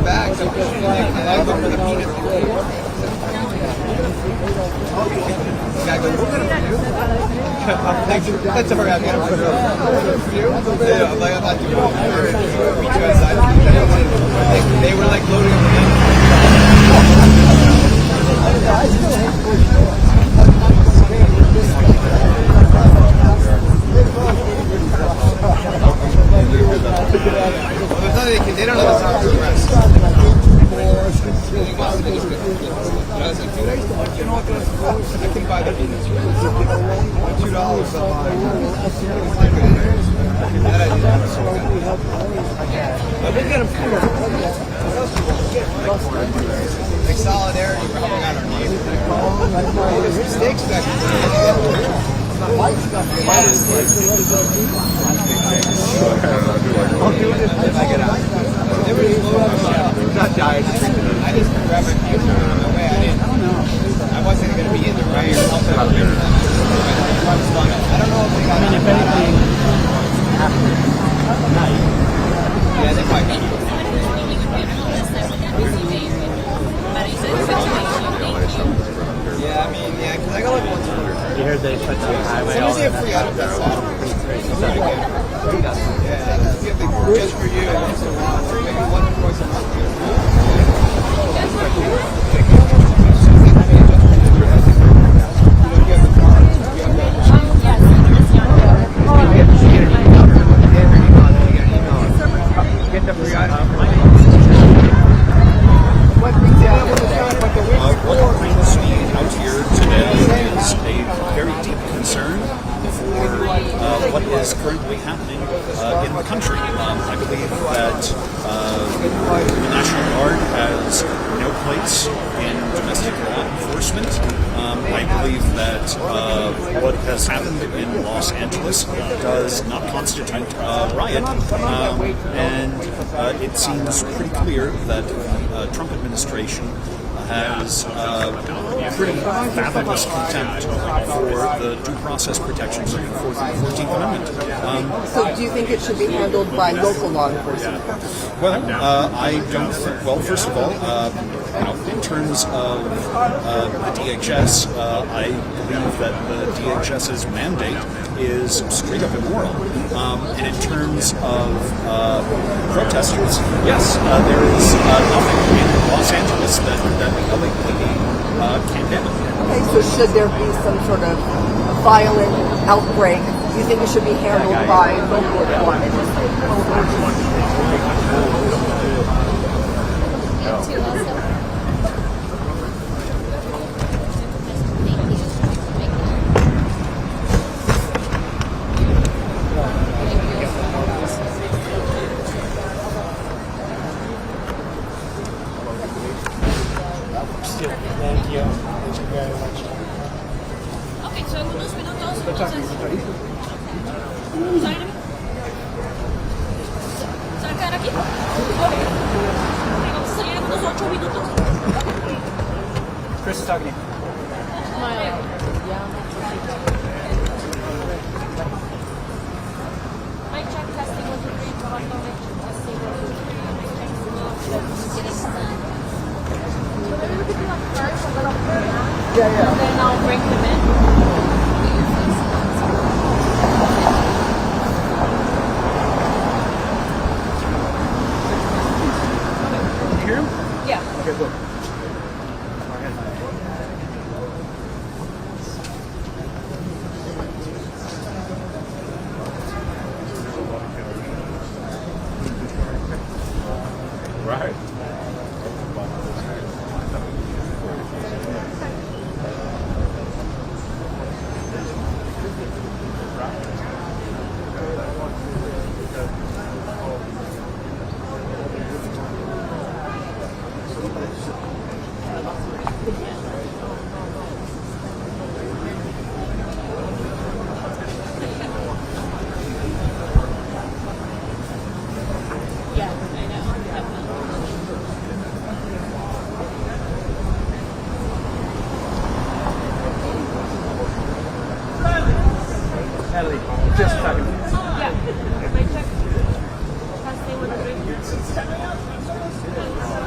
bags. And I look for the peanut. The guy goes, we'll get them for you. That's all right, I'm going to put it up. For you? Yeah, I'm like, I'm not doing it. Because they were like loading up the they don't know the how to rest. I can buy the peanuts. $2 like solidarity for helping out our neighbors. There's mistakes back I get out. They were just blowing not dying. I just grabbed my pizza on the way. I wasn't going to be in the right or helping out there. I don't know if they got anything. Yeah, they might be. Yeah, I mean, yeah, because I got like once a year. You heard they shut down the highway. As soon as they have free out of that song, yeah, just for you. Maybe one voice a month. Get the free item. What brings me out here today is a very deep concern for what is currently happening in the country. I believe that the National Guard has no place in domestic law enforcement. I believe that what has happened in Los Angeles does not constitute a riot, and it seems pretty clear that the Trump administration has pretty fabulous contempt for the due process protections of the 14th Amendment. So do you think it should be handled by local law enforcement? Well, I don't think, well, first of all, in terms of the DHS, I believe that the DHS's mandate is straight up immoral. And in terms of protesters, yes, there is nothing in Los Angeles that the LAPD can't handle. Okay, so should there be some sort of violent outbreak, do you think it should be handled by local law enforcement? Thank you. Thank you very much. Okay, so en unos minutos, entonces... ¿Se van a quedar aquí? Vamos a salir en unos 8 minutos. Chris is talking to you. Mic check, testing 1, 2, 3. Probando, mic check, testing 1, 2, 3. Mic check, Yeah. then I'll bring them in. Can you hear him? Yeah. Okay, good. Right. Yeah, I know. Natalie, just talking to you. Yeah. Mic check. Testing 1, 2, 3.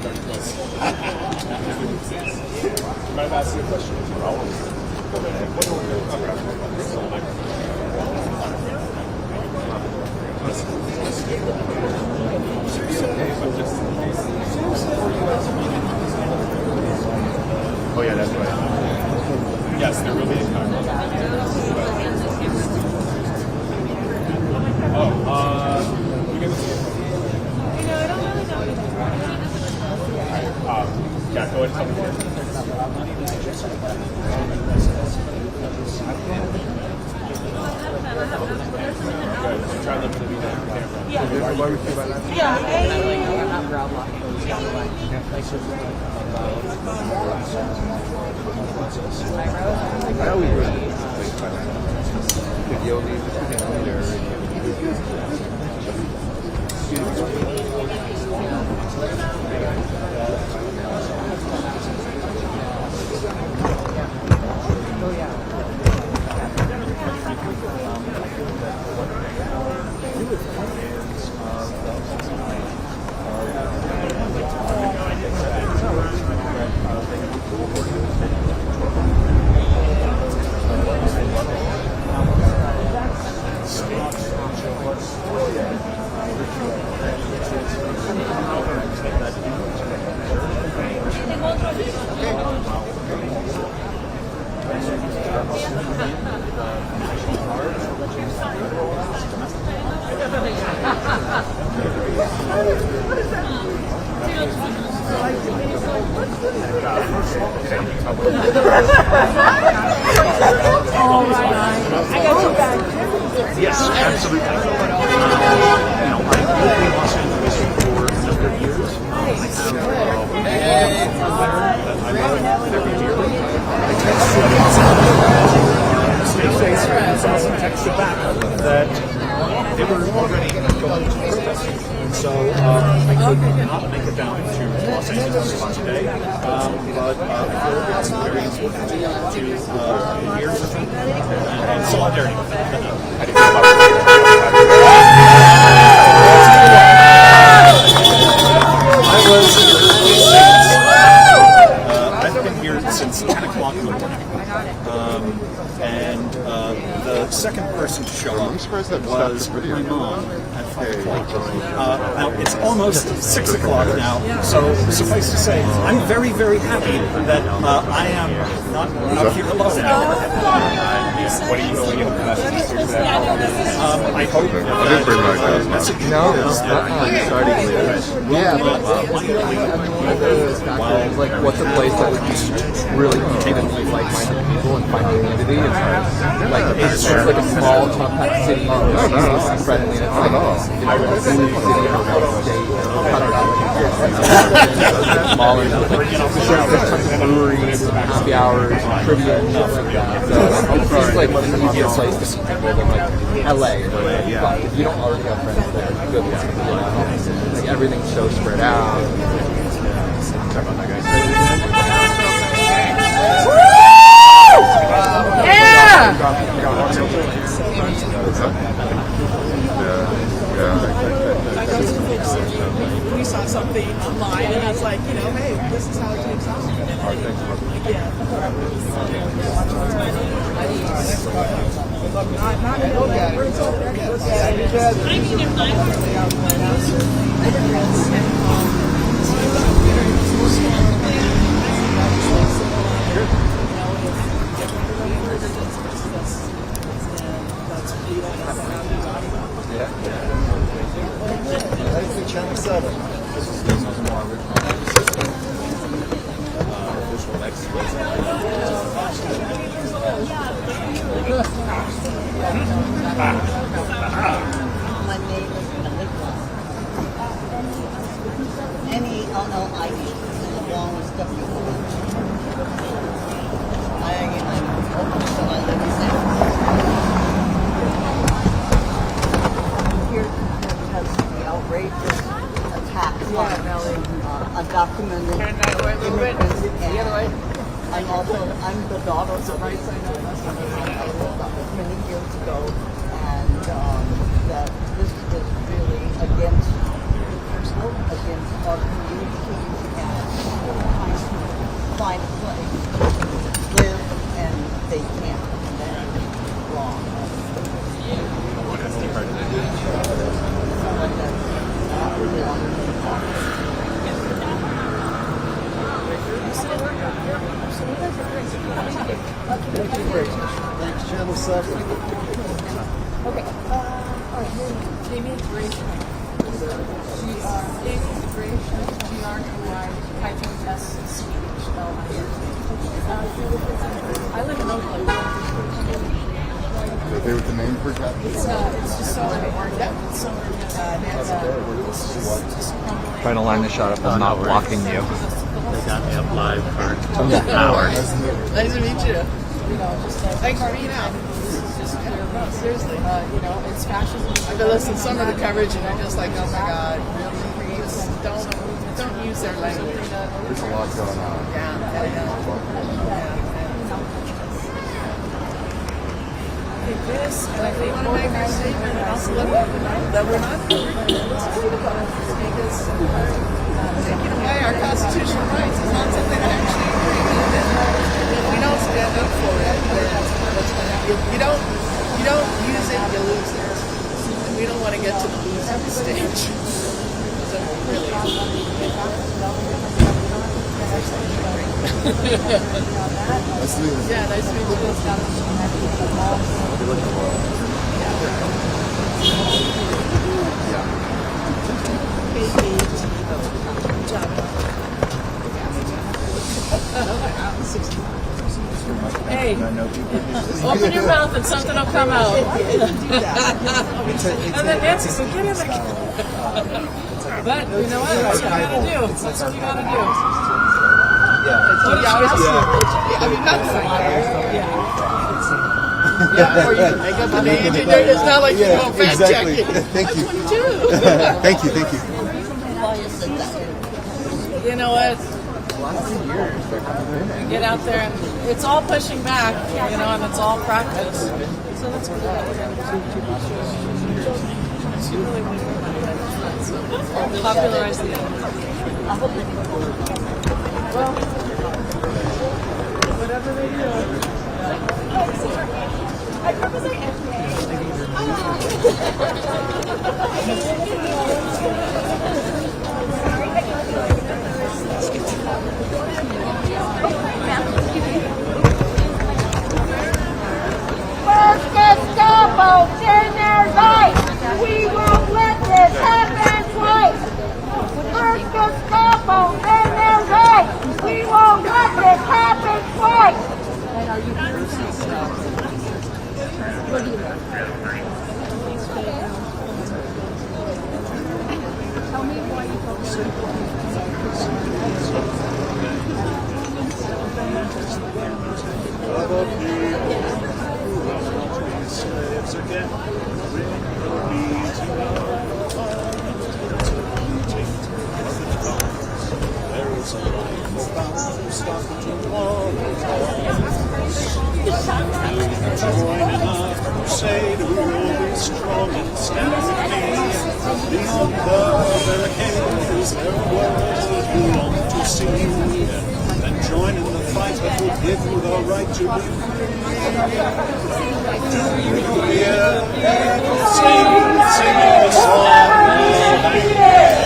Might have asked you a question. Oh yeah, that's right. Yes, there will be a camera. Oh, you guys see it? No, I don't really know anything. Yeah, go ahead and tell me here. Good. So try to look at the camera. I always really video leaves later. Yes, absolutely. You know, I've lived in Los Angeles for a number of years. I have texted back that they were already going to protest. So I could not make it down to Los Angeles today, but I feel it's very important to hear the team and solidarity with them. I've been here since 10 o'clock in the morning. And the second person to show up was my mom at 5 o'clock. Now, it's almost 6 o'clock now, so suffice to say, I'm very, very happy that I am not out here alone now. What are you going to message to that? I hope that message is that starting yeah, like what's a place that would be really contain and like-minded people and find community? Like it's like a small, tough kind of city, friendly, and it's like you know, a blue city or a state, smaller, like breweries, happy hours, trivia, and stuff like that. So it's like an easier place to meet people than like LA. But if you don't already have friends there, good luck. Like everything's so spread out. We saw something online and I was like, you know, hey, this is how it takes off. Channel 7. My name is Melissa. N-E-L-L-I-E. Along with W. I live in San here because of the outrageous attacks on undocumented immigrants. And I'm the daughter of the right side of many years ago, and that this is really against our communities speech. I live in Oakland. They with the name for that? It's just so it's so Trying to line the shot up. I'm not blocking you. They got me up live for hours. Nice to meet you. Thanks for being out. No, seriously, it's fascism. I've been listening to some of the coverage, and I'm just like, oh my god, really? Just don't use their language. There's a lot going on. Yeah, I know. This, and I think we want to make our statement and also let them know that we're not because taking away our constitutional rights is not something that actually agree with. And if we don't stand up for it, then what's going to happen? You don't use it, you lose it. And we don't want to get to the losing stage. So really. Nice to meet you. Yeah, nice to meet you. Hey, open your mouth and something will come out. And then Nancy said, get in there. But you know what? That's what you gotta do. That's what you gotta do. I mean, yeah, or you can make up a name. It's not like you go fact exactly. checking. Thank you. That's what you do. Thank you. You know what? Get out there and it's all pushing back, and it's all practice. So that's what we're popularize the well, whatever they do. I represent First Gestapo, in their rights. We won't let this happen twice. First Gestapo, in their rights. We won't let this happen twice. Tell me why you focus on Crusade, we will be strong and stand beyond the barricades. There are worlds that we long to see, and join in the fight that will give you the right to be free. Do you hear people singing the song?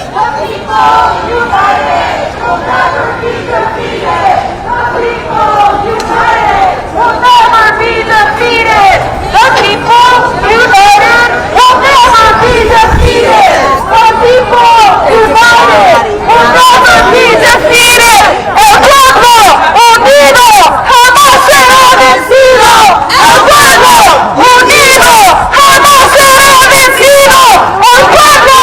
The people united will never be defeated. The people united will never be defeated. The people united will never be defeated. The people united will never be defeated. El pueblo unido jamás será vencido. El pueblo unido jamás será vencido. El pueblo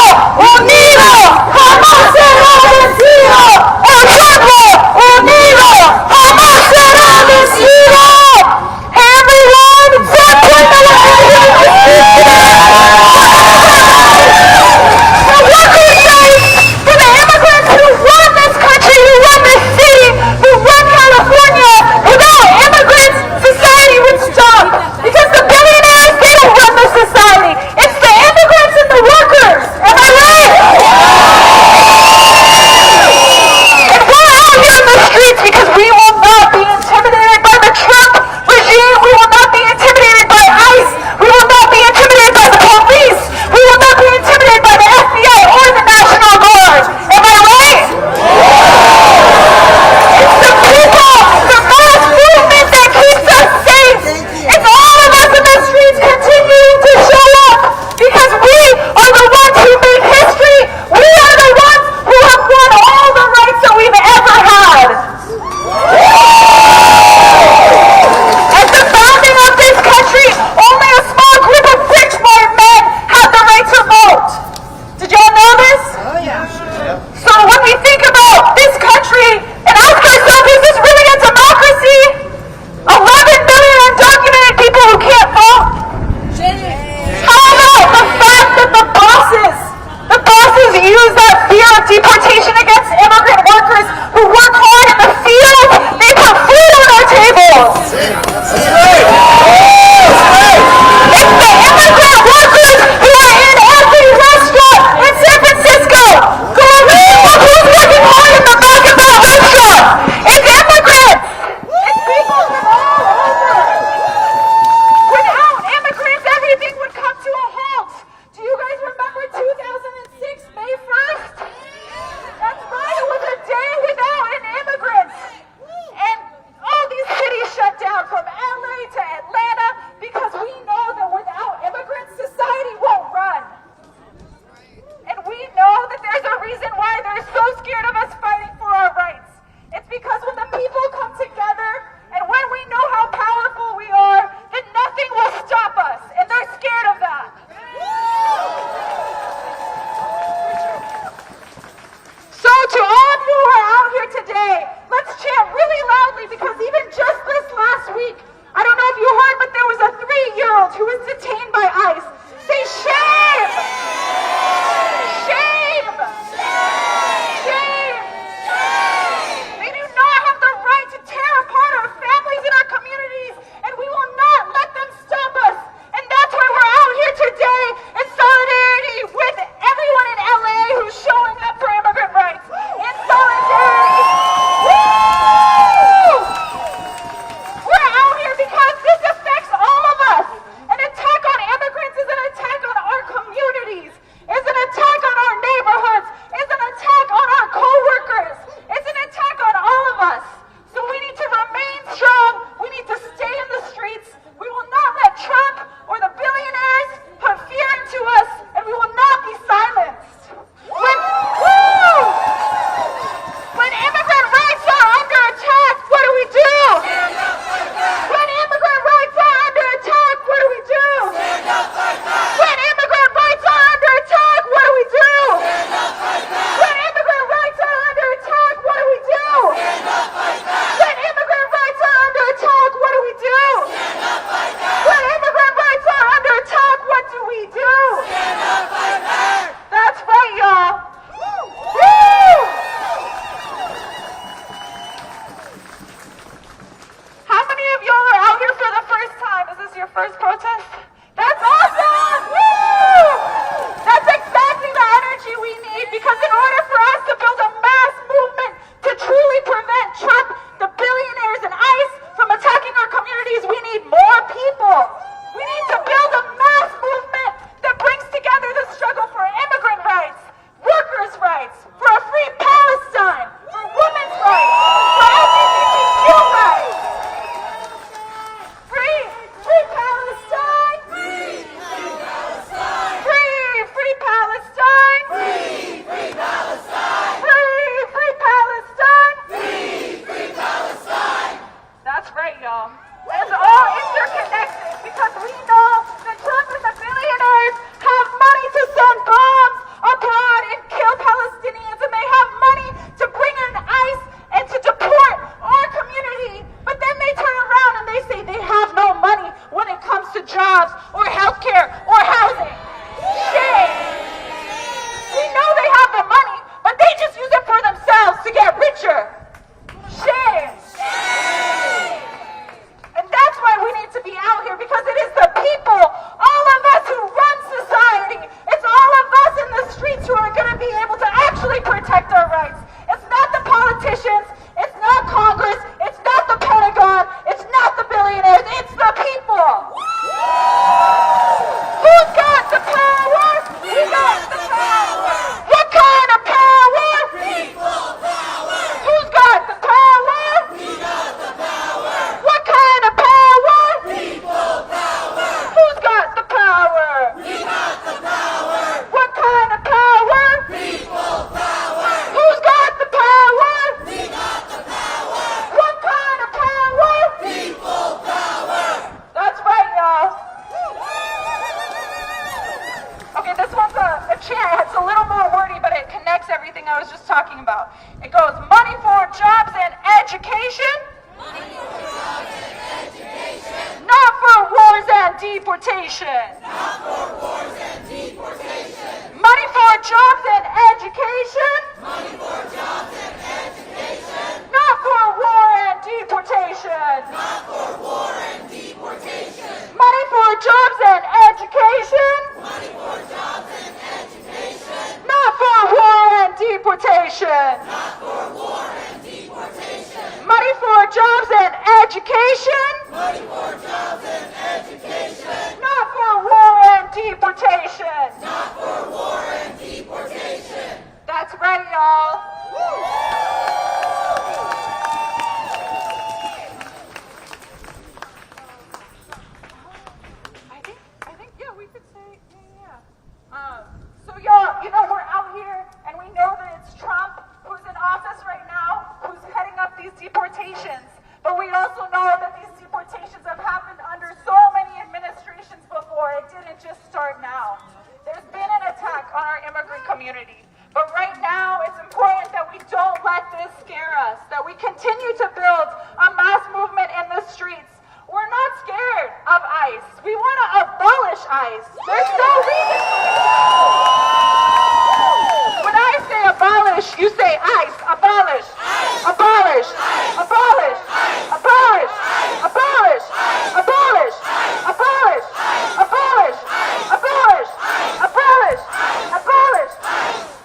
because even just this last week, I don't know if you heard, but there was a 3-year-old who was detained by ICE. Say shame! Shame! Shame! They do not have the right to tear apart our families and our communities, and we will not let them stop us. And that's why we're out here today in solidarity with everyone in LA who's showing up for immigrant rights. In solidarity. Woo! We're out here because this affects all of us. An attack on immigrants is an attack on our communities, is an attack on our neighborhoods, is an attack on our co-workers, it's an attack on all of us. So we need to remain strong, we need to stay in the streets, we will not let Trump or the billionaires put fear into us, and we will not be silenced. When immigrant rights are under attack, what do we do? When immigrant rights are under attack, what do we do? When immigrant rights are under attack, what do we do? When immigrant rights are under attack, what do we do? When immigrant rights are under attack, what do we do? When immigrant rights are under attack, what do we do? That's right, y'all. Woo! How many of y'all are out here for the first time? Is this your first protest? That's awesome! Woo! That's exactly the energy we need, because in order for us to build a mass movement to truly prevent Trump, the billionaires, and ICE from attacking our communities, we need more people. We need to build a mass movement that brings together the struggle for immigrant rights, workers' rights, for a free Palestine, for women's rights, for LGBTQ rights. Free Palestine! Free Palestine! Free Palestine! Free Palestine! Free Palestine! That's right, y'all. It's all interconnected, because we know that Trump and the billionaires have money to send bombs abroad and kill Palestinians, and they have money to bring in ICE and to deport our community. But then they turn around and they say they have no money when it comes to jobs or healthcare or housing. Shame! We know they have the money, but they just use it for themselves to get richer. Shame! And that's why we need to be out here, because it is the people, all of us who run society, it's all of us in the streets who are going to be able to actually protect our rights. It's not the politicians, it's not Congress, it's not the Pentagon, it's not the billionaires, it's the people. Who's got the power? We got the power. What kind of power? People power. Who's got the power? We got the power. What kind of power? People power. Who's got the power? We got the power. What kind of power? People power. Who's got the power? We got the power. What kind of power? People power. That's right, y'all. Okay, this one's a chant. It's a little more wordy, but it connects everything I was just talking about. It goes, money for jobs and education. Money for jobs and education. Not for wars and deportation. Not for wars and deportation. Money for jobs and education. Money for jobs and education. Not for war and deportation. Not for war and deportation. Money for jobs and education. Money for jobs and education. Not for war and deportation. Not for war and deportation. Money for jobs and education. Money for jobs and education. Not for war and deportation. Not for war and deportation. That's right, y'all. I think, yeah, we could say, yeah. So y'all, you know, we're out here, and we know that it's Trump who's in office right now, who's heading up these deportations. But we also know that these deportations have happened under so many administrations before. It didn't just start now. There's been an attack on our immigrant community. But right now, it's important that we don't let this scare us, that we continue to build a mass movement in the streets. We're not scared of ICE. We want to abolish ICE. There's no reason for it. When I say abolish, you say ICE. Abolish. Abolish. Abolish. Abolish. Abolish. Abolish. Abolish. Abolish. Abolish. Abolish. Abolish.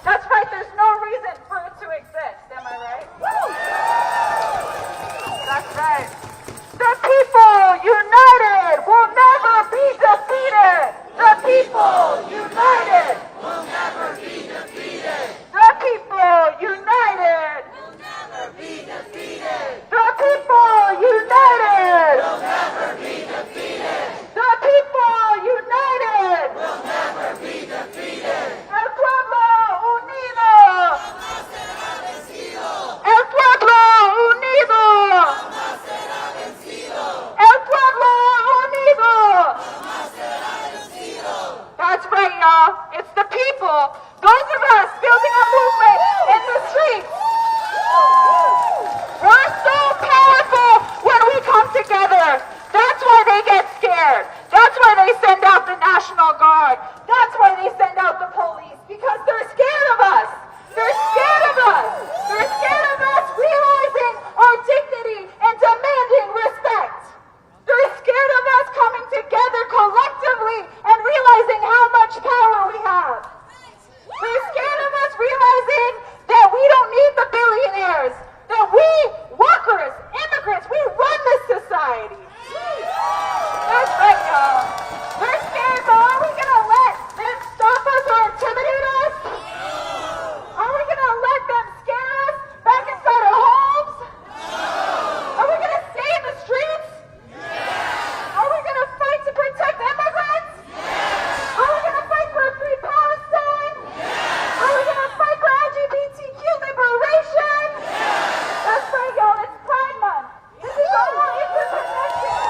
That's right. There's no reason for it to exist. Am I right? That's right. The people united will never be defeated. The people united will never be defeated. The people united will never be defeated. The people united will never be defeated. The people united will never be defeated. El pueblo unido. El pueblo unido. El pueblo unido. That's right, y'all. It's the people. Those of us building a movement in the streets. We're so powerful when we come together. That's why they get scared. That's why they send out the National Guard. That's why they send out the police. Because they're scared of us. They're scared of us. They're scared of us realizing our dignity and demanding respect. They're scared of us coming together collectively and realizing how much power we have. They're scared of us realizing that we don't need the billionaires, that we, workers, immigrants, we run this society. That's right, y'all. They're scared, but are we going to let them stop us or intimidate us? Are we going to let them scare us back inside our homes? Are we going to stay in the streets? Are we going to fight to protect immigrants? Are we going to fight for a free Palestine? Are we going to fight for LGBTQ liberation? That's right, y'all. It's Pride Month. This is all interconnected.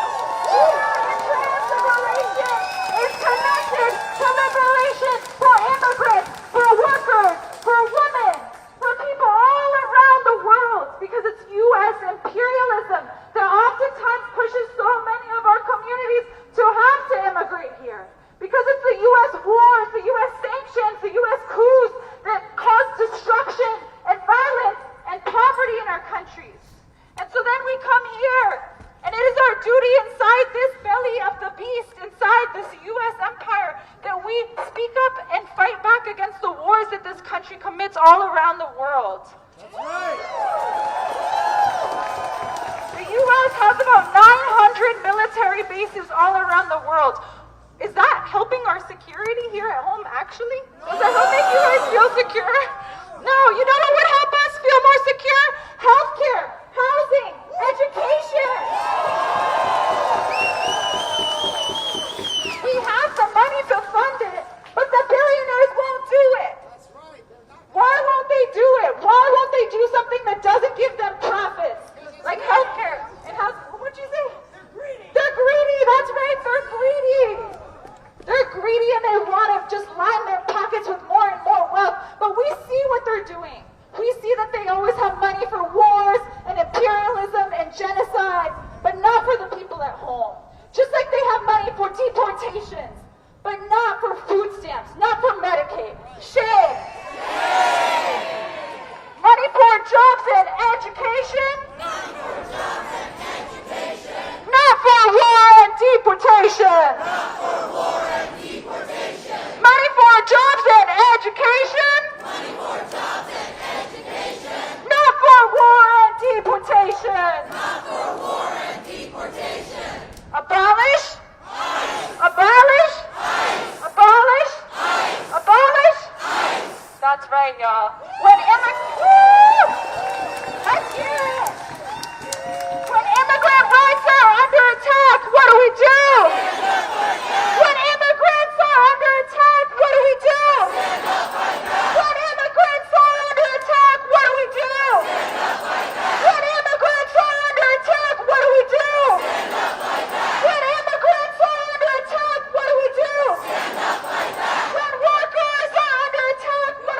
Trans liberation is connected to liberation for immigrants, for workers, for women, for people all around the world. Because it's U.S. imperialism that oftentimes pushes so many of our communities to have to immigrate here. Because it's the U.S. wars, the U.S. sanctions, the U.S. coups that cause destruction and violence and poverty in our countries. And so then we come here, and it is our duty inside this belly of the beast, inside this U.S. empire, that we speak up and fight back against the wars that this country commits all around the world. That's right. The U.S. has about 900 military bases all around the world. Is that helping our security here at home, actually? Does that help make you guys feel secure? No, you know what would help us feel more secure? Healthcare, housing, education. We have the money to fund it, but the billionaires won't do it. Why won't they do it? Why won't they do something that doesn't give them profits? Like healthcare and housing. What'd you say? They're greedy. That's right. They're greedy. They're greedy and they want to just line their pockets with more and more wealth. But we see what they're doing. We see that they always have money for wars and imperialism and genocide, but not for the people at home. Just like they have money for deportations, but not for food stamps, not for Medicaid. Shame. Money for jobs and education. Not for war and deportation. Money for jobs and education. Not for war and deportation. Abolish. Abolish. Abolish. Abolish. That's right, y'all. When let's hear it. When immigrant rights are under attack, what do we do? When immigrants are under attack, what do we do? When immigrants are under attack, what do we do? When immigrants are under attack, what do we do? When immigrants are under attack, what do we do? When workers are under attack, what do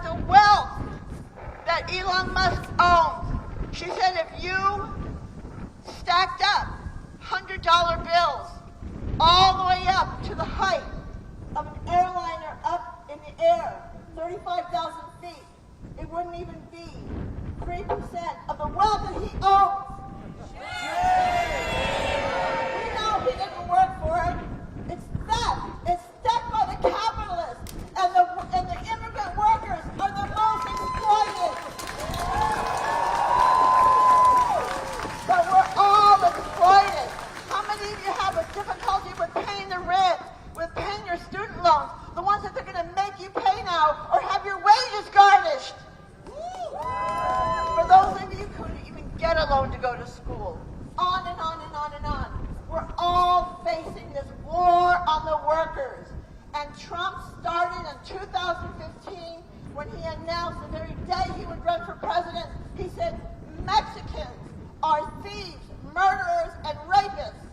about the wealth that Elon Musk owns. She said if you stacked up $100 bills all the way up to the height of an airliner up in the air, 35,000 feet, it wouldn't even be 3% of the wealth that he owns. We know he didn't work for it. It's theft. It's theft by the capitalists, and the immigrant workers are the most exploited. But we're all exploited. How many of you have a difficulty with paying the rent, with paying your student loans, the ones that they're going to make you pay now, or have your wages garnished? For those of you who couldn't even get a loan to go to school, on and on and on and on. We're all facing this war on the workers. And Trump started in 2015 when he announced the very day he would run for president. He said, Mexicans are thieves, murderers, and rapists.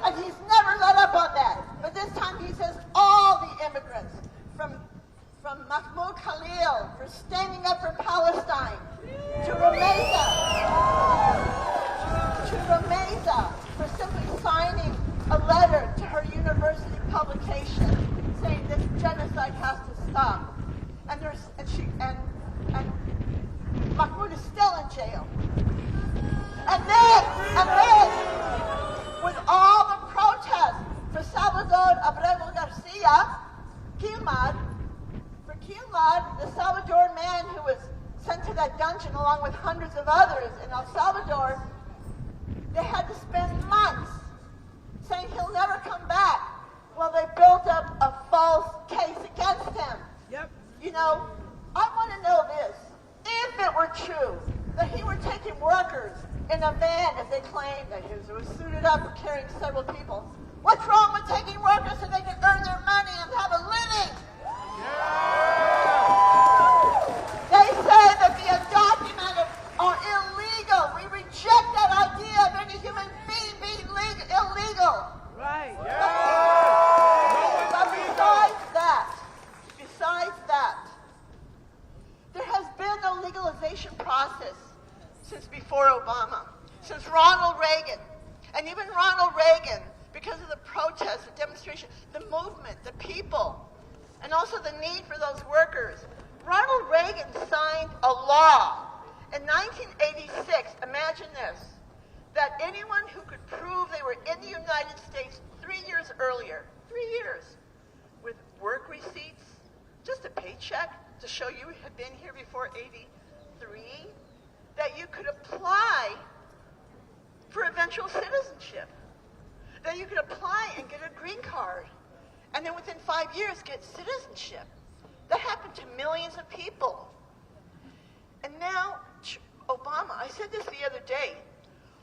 And he's never let up on that. But this time he says all the immigrants, from Mahmoud Khalil for standing up for Palestine, to Rameza for simply signing a letter to her university publication saying this genocide has to stop. And Mahmoud is still in jail. And then, with all the protests for Salvador Abrego Garcia, Quilmad, the Salvadoran man who was sent to that dungeon along with hundreds of others in El Salvador, they had to spend months saying he'll never come back while they built up a false case against him. Yep. You know, I want to know this. If it were true that he were taking workers in a van, as they claimed, that he was suited up for carrying several people, what's wrong with taking workers so they can earn their money and have a living? They say that the undocumented are illegal. We reject that idea of any human being being illegal. Right. But besides that, there has been a legalization process since before Obama, since Ronald Reagan. And even Ronald Reagan, because of the protests, the demonstration, the movement, the people, and also the need for those workers, Ronald Reagan signed a law in 1986, imagine this, that anyone who could prove they were in the United States 3 years earlier, 3 years, with work receipts, just a paycheck to show you had been here before 83, that you could apply for eventual citizenship, that you could apply and get a green card, and then within 5 years get citizenship. That happened to millions of people. And now, Obama, I said this the other day,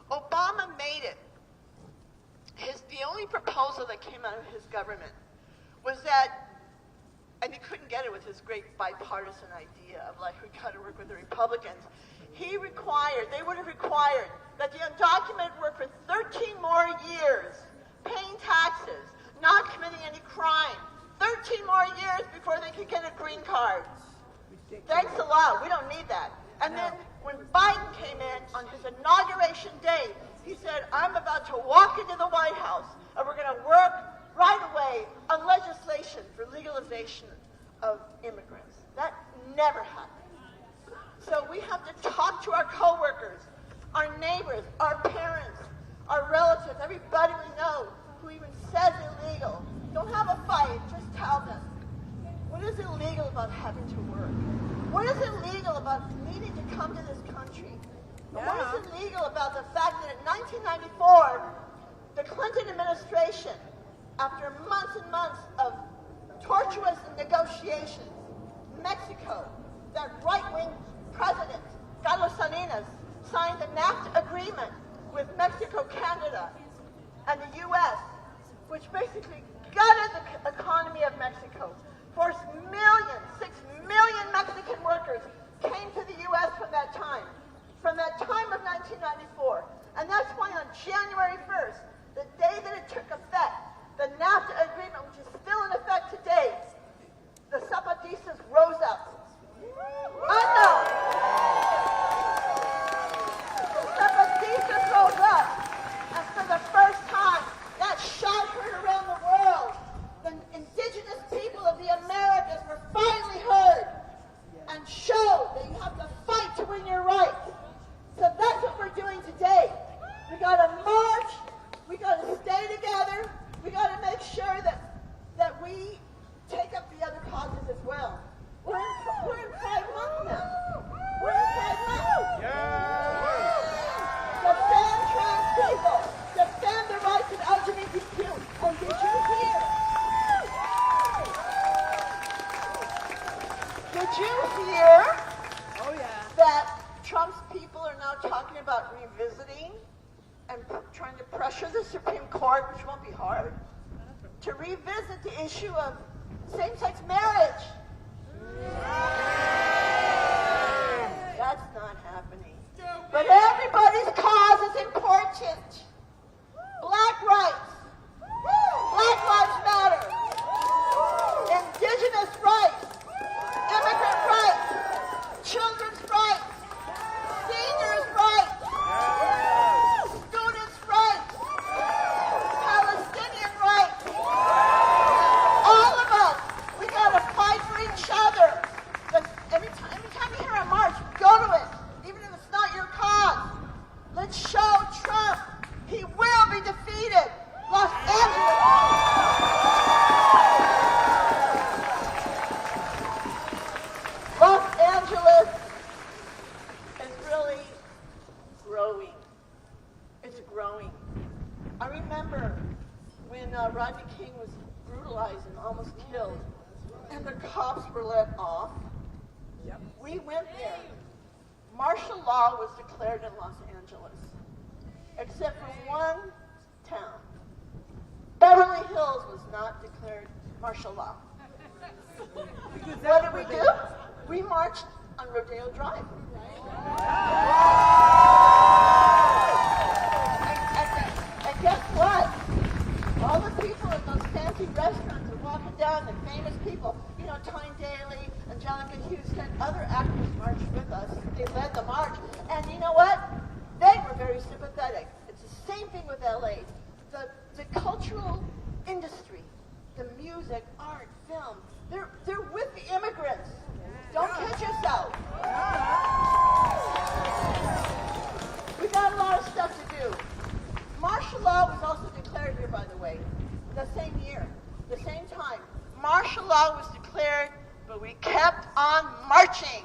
Obama made it. The only proposal that came out of his government was that, and he couldn't get it with his great bipartisan idea of like, we got to work with the Republicans. They would have required that the undocumented work for 13 more years, paying taxes, not committing any crime, 13 more years before they could get a green card. Thanks a lot. We don't need that. And then when Biden came in on his inauguration day, he said, I'm about to walk into the White House and we're going to work right away on legislation for legalization of immigrants. That never happened. So we have to talk to our coworkers, our neighbors, our parents, our relatives, everybody we know who even says illegal. Don't have a fight, just tell them. What is illegal about having to work? What is illegal about needing to come to this country? Yeah. What is illegal about the fact that in 1994, the Clinton administration, after months and months of tortuous negotiations, Mexico, that right-wing president, Carlos Salinas, signed the NAFTA agreement with Mexico, Canada, and the U.S., which basically gutted the economy of Mexico, forced 6 million Mexican workers came to the U.S. from that time of 1994. And that's why on January 1st, the day that it took effect, the NAFTA agreement, which is still in effect today, trying to pressure the Supreme Court, which won't be hard, to revisit the issue of same-sex marriage. That's not happening. But everybody's cause is important. Black rights. Black Lives Matter. Indigenous rights. Immigrant rights. Children's rights. Seniors' rights. Students' rights. Palestinian rights. All of us, we gotta fight for each other. But every time you hear a march, go to it. Even if it's not your cause. Let's show Trump he will be defeated. Los Angeles. Los Angeles is really growing. It's growing. I remember when Rodney King was brutalized and almost killed, and the cops were let off. We went there. Martial law was declared in Los Angeles, except for one town. Beverly Hills was not declared martial law. What did we do? We marched on Rodeo Drive. And guess what? All the people in those fancy restaurants are walking down, the famous people, you know, Tyne Daly, Angelica Houston, other actors marched with us. They led the march. And you know what? They were very sympathetic. It's the same thing with LA. The cultural industry, the music, art, film, they're with the immigrants. Don't kid yourself. We got a lot of stuff to do. Martial law was also declared here, by the way, the same year, the same time. Martial law was declared, but we kept on marching.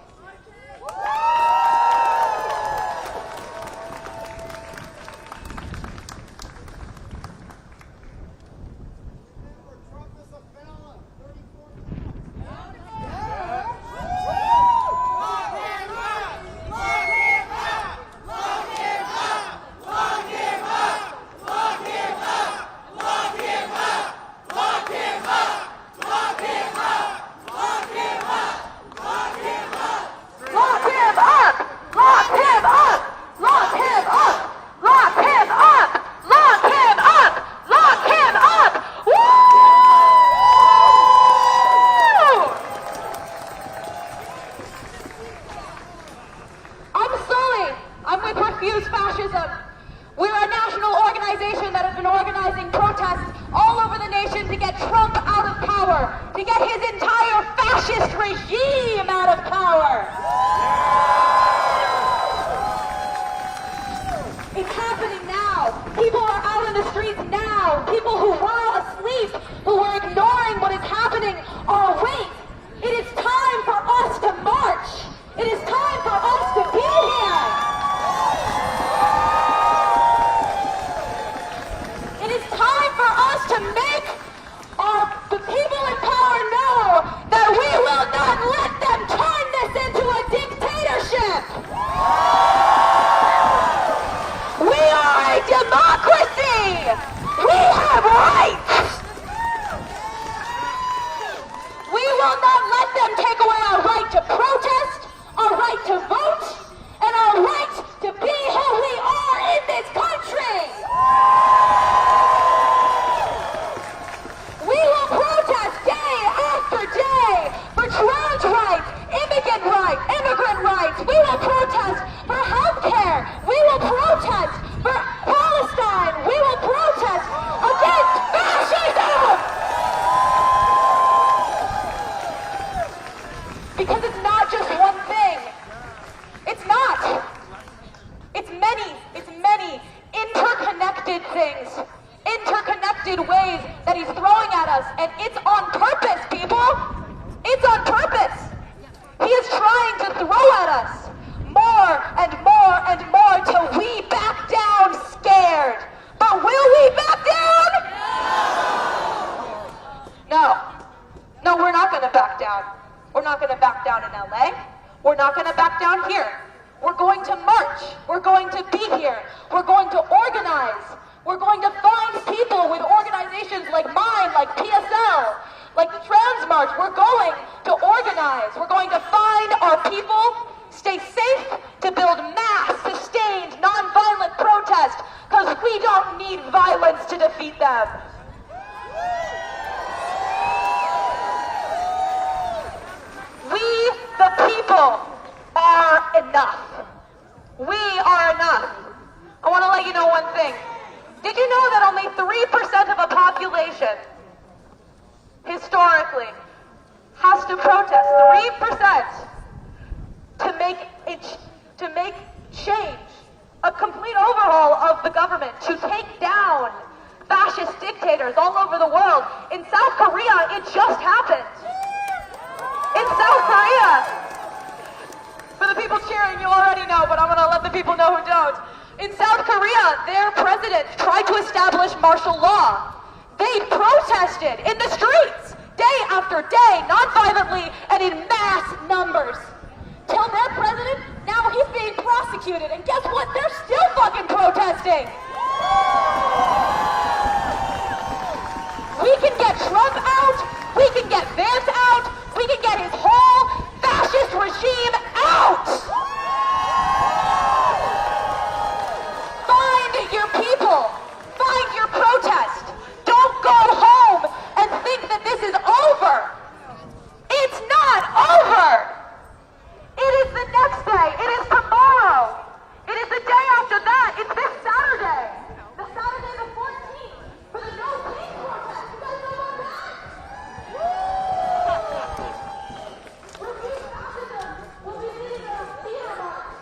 We're going to march. We're going to be here. We're going to organize. We're going to find people with organizations like mine, like PSL, like the Trans March. We're going to organize. We're going to find our people, stay safe, to build mass, sustained, nonviolent protest, because we don't need violence to defeat them. We, the people, are enough. We are enough. I want to let you know one thing. Did you know that only 3% of a population, historically, has to protest? 3% to make change, a complete overhaul of the government, to take down fascist dictators all over the world. In South Korea, it just happened. In South Korea. For the people cheering, you already know, but I'm going to let the people know who don't. In South Korea, their president tried to establish martial law. They protested in the streets, day after day, non-violently and in mass numbers. Till their president, now he's being prosecuted, and guess what? They're still fucking protesting. We can get Trump out, we can get Vance out, we can get his whole fascist regime out! Find your people, find your protest. Don't go home and think that this is over. It's not over. It is the next day, it is tomorrow, it is the day after that, it's this Saturday, the Saturday the 14th, for the No Peace protest. You guys know about that? Refuse fascism will be leading a theater march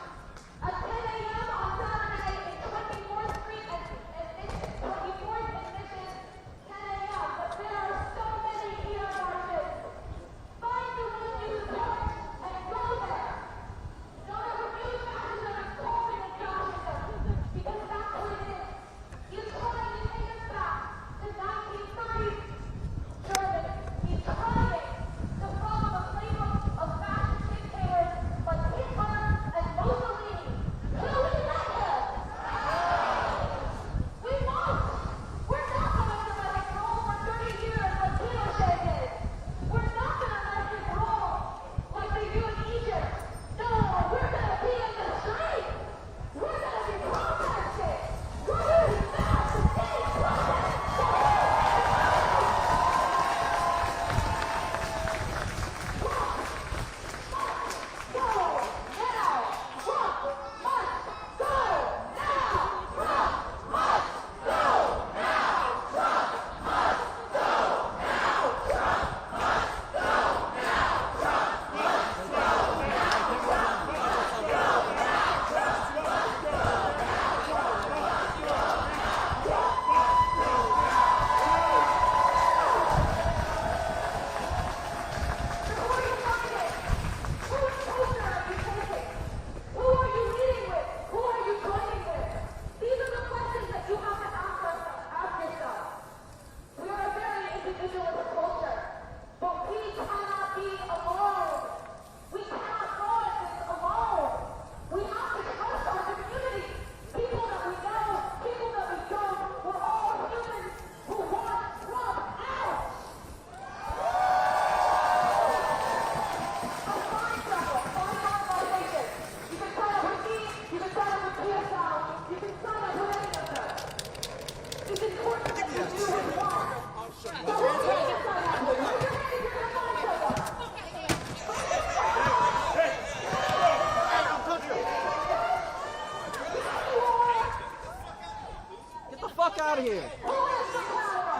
at 10 a.m. on Saturday in 24th Street and 24th and Mission, 10 a.m. But there are so many theater marches. Find the one you support and go there. Don't refuse fascism and calling it fascism, because that's what it is. He's trying to take us back to 1930s Germany. He's trying to follow the playbook of fascist dictators like Hitler and Mussolini. Will we let him? We won't. We're not going to let him roll for 30 years like Pinochet did. We're not going to let him roll like they do in Egypt. No, we're going to be in the street. We're going to be protesting. We're going to be fast and stay protesting. Who are you meeting with? Who are you joining with? These are the questions that you have to ask yourself. We are a very individualist culture, but we cannot be alone. We cannot go at this alone. We have to trust our community. People that we know, people that we don't. We're all humans who want Trump out. Find our organization. You can sign up with me, you can sign up with PSL, you can sign up with any of them. It's important that you do what you want. So who can you sign up with? Raise your hand if you're going to find someone. Get the fuck out of here. Who is the power?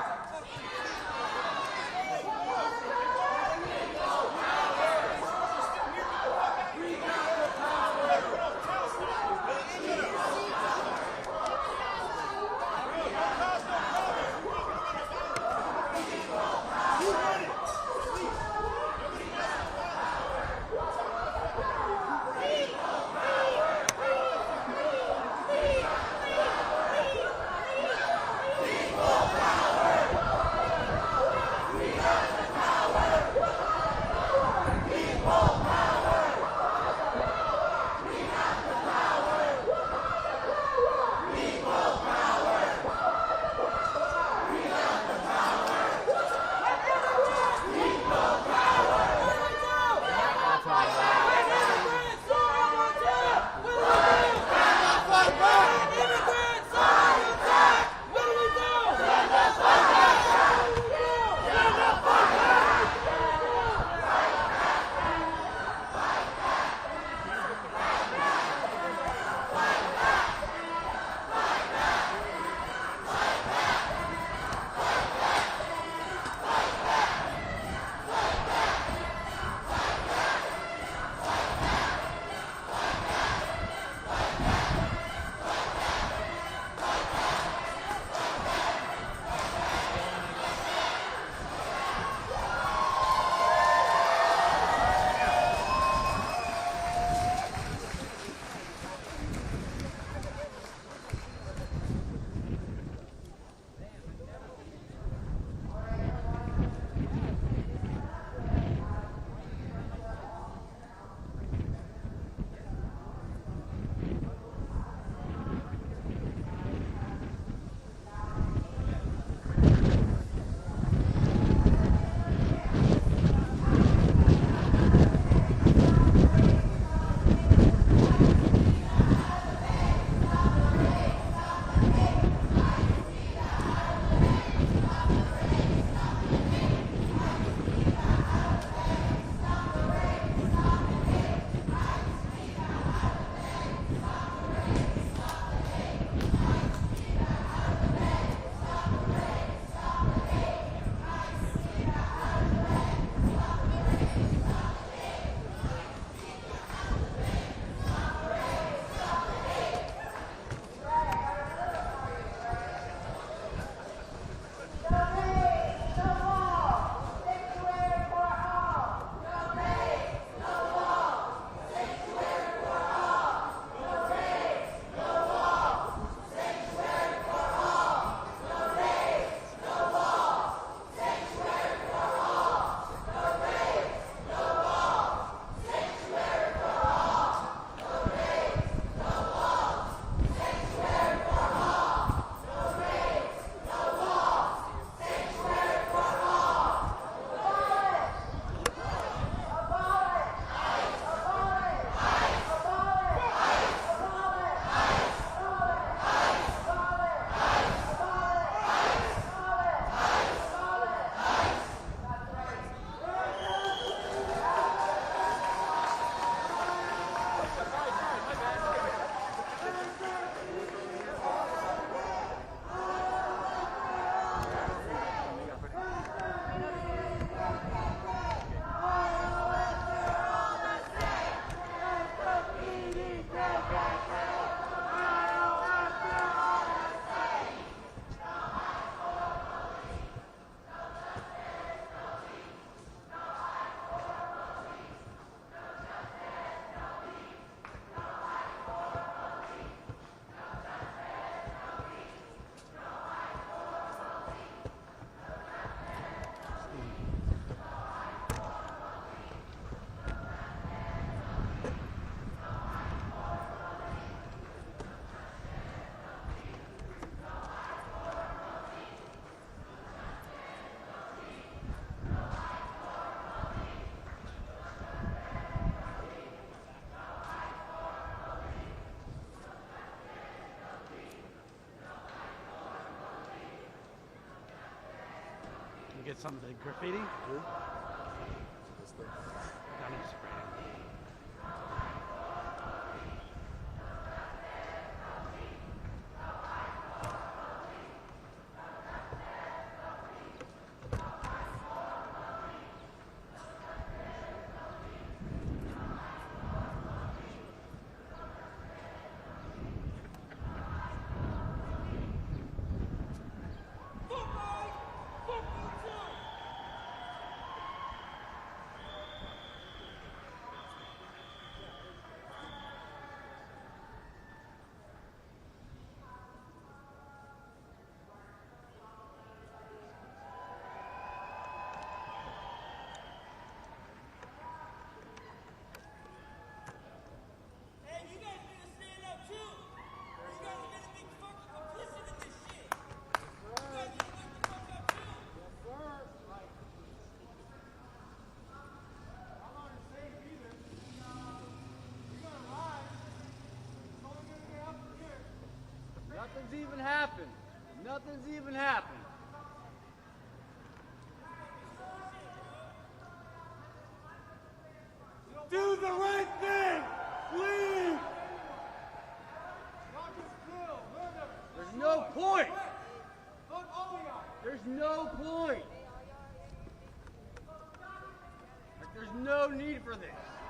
You get some of the graffiti? Down in spray. Nothing's even happened. Nothing's even happened. Do the right thing! Leave! There's no point! There's no point! Like, there's no need for this.